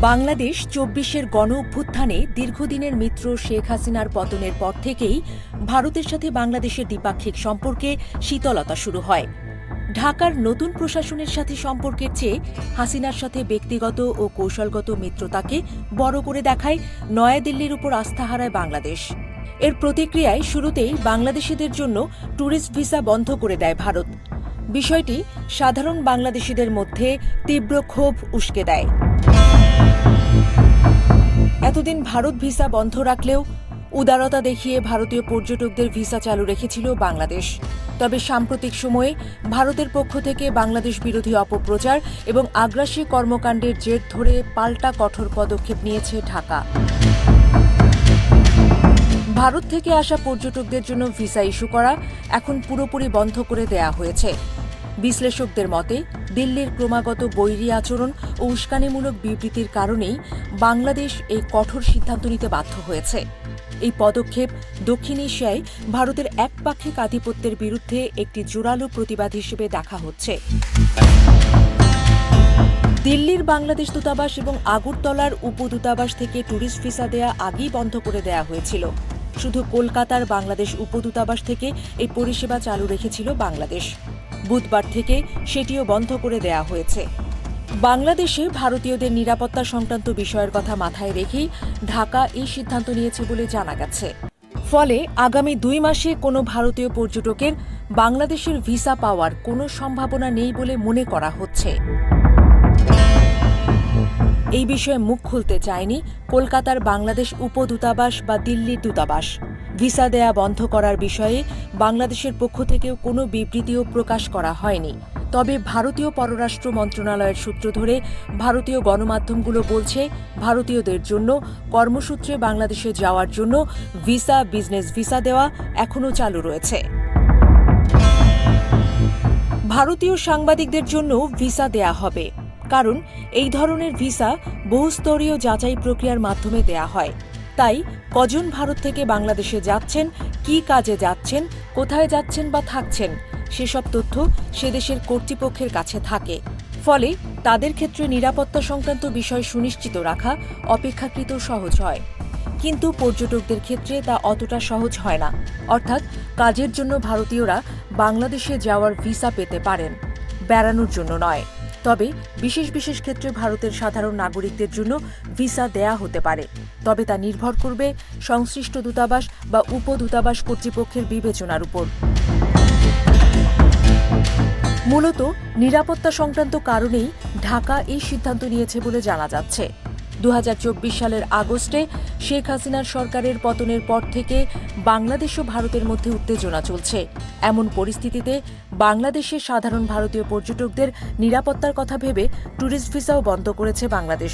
বাংলাদেশ ২৪-এর গণ অভ্যুত্থানে দীর্ঘদিনের মিত্র শেখ হাসিনার পতনের পর থেকেই ভারতের সাথে বাংলাদেশের দ্বিপাক্ষিক সম্পর্কে শীতলতা শুরু হয়। ঢাকার নতুন প্রশাসনের সাথে সম্পর্কের চেয়ে হাসিনার সাথে ব্যক্তিগত ও কৌশলগত মিত্রতাকে বড় করে দেখায় নয়াদিল্লির উপর আস্থা হারায় বাংলাদেশ। এর প্রতিক্রিয়ায় শুরুতেই বাংলাদেশিদের জন্য ট্যুরিস্ট ভিসা বন্ধ করে দেয় ভারত। বিষয়টি সাধারণ বাংলাদেশিদের মধ্যে তীব্র ক্ষোভ উস্কে দেয়। এতদিন ভারত ভিসা বন্ধ রাখলেও উদারতা দেখিয়ে ভারতীয় পর্যটকদের ভিসা চালু রেখেছিল বাংলাদেশ। তবে সাম্প্রতিক সময়ে ভারতের পক্ষ থেকে বাংলাদেশ বিরোধী অপপ্রচার এবং আগ্রাসী কর্মকাণ্ডের জের ধরে পাল্টা কঠোর পদক্ষেপ নিয়েছে ঢাকা। ভারত থেকে আসা পর্যটকদের জন্য ভিসা ইস্যু করা এখন পুরোপুরি বন্ধ করে দেয়া হয়েছে। বিশ্লেষকদের মতে দিল্লির ক্রমাগত বৈরী আচরণ ও উস্কানিমূলক বিবৃতির কারণেই বাংলাদেশ এই কঠোর সিদ্ধান্ত নিতে বাধ্য হয়েছে। এই পদক্ষেপ দক্ষিণ এশিয়ায় ভারতের একপাক্ষিক আধিপত্যের বিরুদ্ধে একটি জোরালো প্রতিবাদ হিসেবে দেখা হচ্ছে। দিল্লির বাংলাদেশ দূতাবাস এবং আগরতলার উপদূতাবাস থেকে ট্যুরিস্ট ভিসা দেয়া আগেই বন্ধ করে দেয়া হয়েছিল। শুধু কলকাতার বাংলাদেশ উপদূতাবাস থেকে এই পরিষেবা চালু রেখেছিল বাংলাদেশ। বুধবার থেকে সেটিও বন্ধ করে দেয়া হয়েছে। বাংলাদেশে ভারতীয়দের নিরাপত্তা সংক্রান্ত বিষয়ের কথা মাথায় রেখেই ঢাকা এই সিদ্ধান্ত নিয়েছে বলে জানা গেছে। ফলে আগামী ২ মাসে কোনো ভারতীয় পর্যটকের বাংলাদেশের ভিসা পাওয়ার কোনো সম্ভাবনা নেই বলে মনে করা হচ্ছে। এই বিষয়ে মুখ খুলতে চায়নি কলকাতার বাংলাদেশ উপদূতাবাস বা দিল্লির দূতাবাস। ভিসা দেয়া বন্ধ করার বিষয়ে বাংলাদেশের পক্ষ থেকেও কোনো বিবৃতিও প্রকাশ করা হয়নি। তবে ভারতীয় পররাষ্ট্র মন্ত্রণালয়ের সূত্র ধরে ভারতীয় গণমাধ্যমগুলো বলছে, ভারতীয়দের জন্য কর্মসূত্রে বাংলাদেশে যাওয়ার জন্য ভিসা, বিজনেস ভিসা দেওয়া এখনও চালু রয়েছে। ভারতীয় সাংবাদিকদের জন্য ভিসা দেয়া হবে, কারণ এই ধরনের ভিসা বহুস্তরীয় যাচাই প্রক্রিয়ার মাধ্যমে দেয়া হয়। তাই কজন ভারত থেকে বাংলাদেশে যাচ্ছেন, কী কাজে যাচ্ছেন, কোথায় যাচ্ছেন বা থাকছেন, সেসব তথ্য সে দেশের কর্তৃপক্ষের কাছে থাকে। ফলে তাদের ক্ষেত্রে নিরাপত্তা সংক্রান্ত বিষয় সুনিশ্চিত রাখা অপেক্ষাকৃত সহজ হয়। কিন্তু পর্যটকদের ক্ষেত্রে তা অতটা সহজ হয় না। অর্থাৎ কাজের জন্য ভারতীয়রা বাংলাদেশে যাওয়ার ভিসা পেতে পারেন, বেড়ানোর জন্য নয়। তবে বিশেষ বিশেষ ক্ষেত্রে ভারতের সাধারণ নাগরিকদের জন্য ভিসা দেয়া হতে পারে। তবে তা নির্ভর করবে সংশ্লিষ্ট দূতাবাস বা উপদূতাবাস কর্তৃপক্ষের বিবেচনার উপর। মূলত নিরাপত্তা সংক্রান্ত কারণেই ঢাকা এই সিদ্ধান্ত নিয়েছে বলে জানা যাচ্ছে। ২০২৪ সালের আগস্টে শেখ হাসিনার সরকারের পতনের পর থেকে বাংলাদেশ ও ভারতের মধ্যে উত্তেজনা চলছে। এমন পরিস্থিতিতে বাংলাদেশের সাধারণ ভারতীয় পর্যটকদের নিরাপত্তার কথা ভেবে ট্যুরিস্ট ভিসাও বন্ধ করেছে বাংলাদেশ।